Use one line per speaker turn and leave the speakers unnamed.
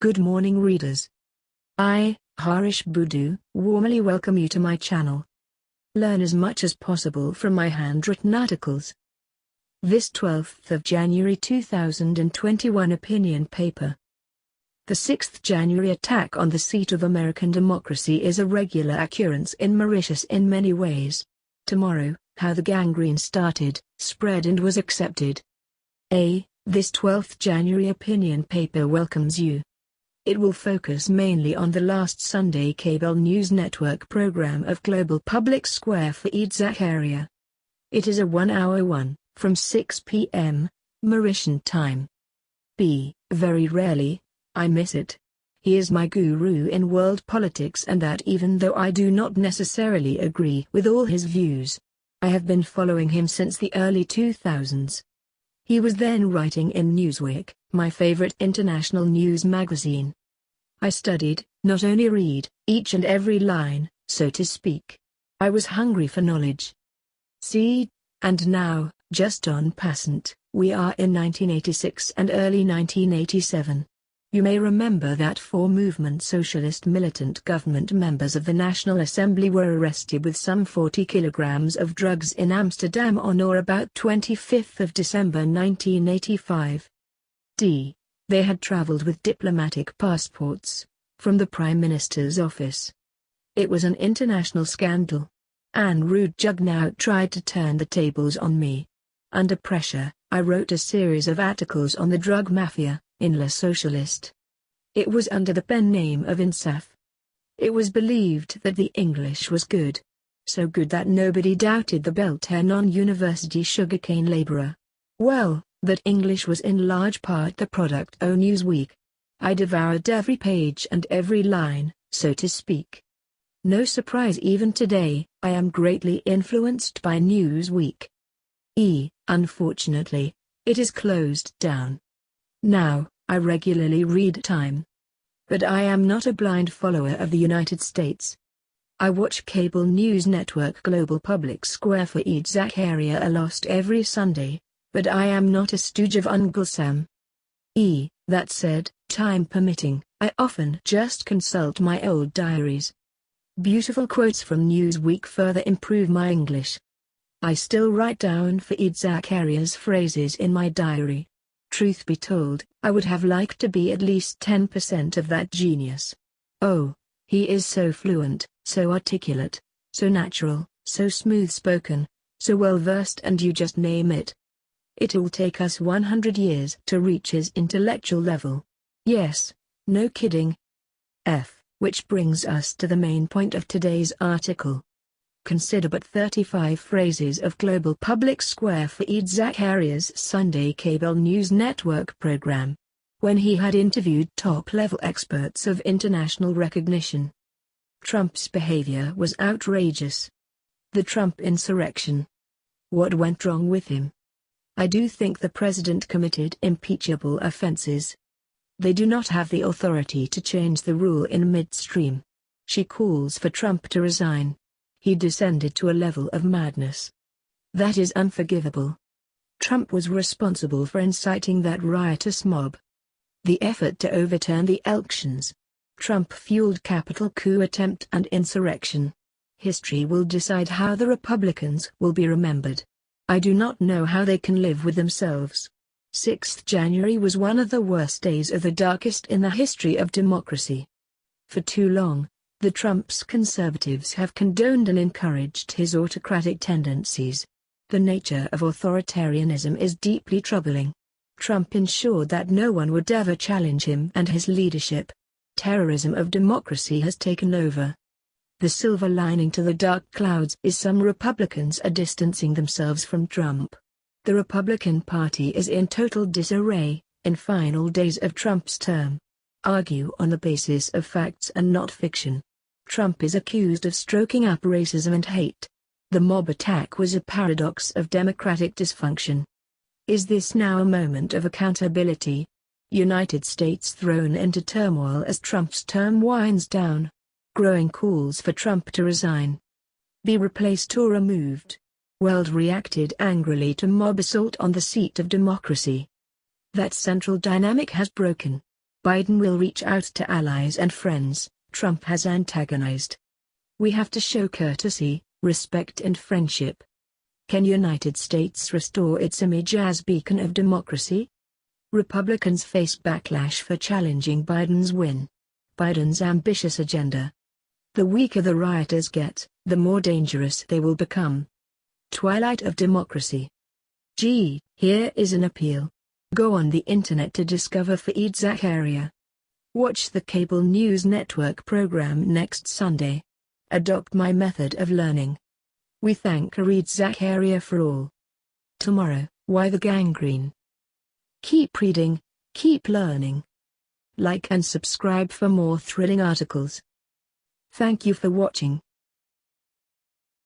Good morning readers. I, Harish Budu, warmly welcome you to my channel. Learn as much as possible from my handwritten articles. This 12th of January 2021 opinion paper. The 6th January attack on the seat of American democracy is a regular occurrence in Mauritius in many ways. Tomorrow, how the gangrene started, spread and was accepted. This 12th January opinion paper welcomes you. It will focus mainly on the last Sunday cable news network program of Global Public Square Fareed Zakaria. It is a 1-hour one, from 6 p.m., Mauritian time. Very rarely, I miss it. He is my guru in world politics, and that even though I do not necessarily agree with all his views. I have been following him since the early 2000s. He was then writing in Newsweek, my favorite international news magazine. I studied, not only read, each and every line, so to speak. I was hungry for knowledge. And now, just en passant, we are in 1986 and early 1987. You may remember that 4 movement socialist militant government members of the National Assembly were arrested with some 40 kilograms of drugs in Amsterdam on or about 25th of December 1985. They had traveled with diplomatic passports, from the Prime Minister's office. It was an international scandal. Anne Rude Jugnout tried to turn the tables on me. Under pressure, I wrote a series of articles on the drug mafia, in La Socialiste. It was under the pen name of Insaf. It was believed that the English was good. So good that nobody doubted the Belter non-university sugarcane laborer. Well, that English was in large part the product of Newsweek. I devoured every page and every line, so to speak. No surprise even today, I am greatly influenced by Newsweek. Unfortunately, it is closed down. Now, I regularly read Time. But I am not a blind follower of the United States. I watch cable news network Global Public Square Fareed Zakaria almost every Sunday, but I am not a stooge of Uncle Sam. That said, time permitting, I often just consult my old diaries. Beautiful quotes from Newsweek further improve my English. I still write down Fareed Zakaria's phrases in my diary. Truth be told, I would have liked to be at least 10% of that genius. Oh, he is so fluent, so articulate, so natural, so smooth-spoken, so well-versed, and you just name it. It'll take us 100 years to reach his intellectual level. Yes, no kidding. Which brings us to the main point of today's article. Consider but 35 phrases of Global Public Square Fareed Zakaria's Sunday cable news network program, when he had interviewed top-level experts of international recognition. Trump's behavior was outrageous. The Trump insurrection. What went wrong with him? I do think the president committed impeachable offenses. They do not have the authority to change the rule in midstream. She calls for Trump to resign. He descended to a level of madness. That is unforgivable. Trump was responsible for inciting that riotous mob. The effort to overturn the elections. Trump fueled Capitol coup attempt and insurrection. History will decide how the Republicans will be remembered. I do not know how they can live with themselves. 6th January was one of the worst days of the darkest in the history of democracy. For too long, the Trump's conservatives have condoned and encouraged his autocratic tendencies. The nature of authoritarianism is deeply troubling. Trump ensured that no one would ever challenge him and his leadership. Terrorism of democracy has taken over. The silver lining to the dark clouds is some Republicans are distancing themselves from Trump. The Republican Party is in total disarray, in final days of Trump's term. Argue on the basis of facts and not fiction. Trump is accused of stroking up racism and hate. The mob attack was a paradox of democratic dysfunction. Is this now a moment of accountability? United States thrown into turmoil as Trump's term winds down. Growing calls for Trump to resign. Be replaced or removed. World reacted angrily to mob assault on the seat of democracy. That central dynamic has broken. Biden will reach out to allies and friends Trump has antagonized. We have to show courtesy, respect and friendship. Can United States restore its image as beacon of democracy? Republicans face backlash for challenging Biden's win. Biden's ambitious agenda. The weaker the rioters get, the more dangerous they will become. Twilight of democracy. Gee, here is an appeal. Go on the internet to discover Fareed Zakaria. Watch the cable news network program next Sunday. Adopt my method of learning. We thank Fareed Zakaria for all. Tomorrow, why the gangrene? Keep reading, keep learning. Like and subscribe for more thrilling articles. Thank you for watching.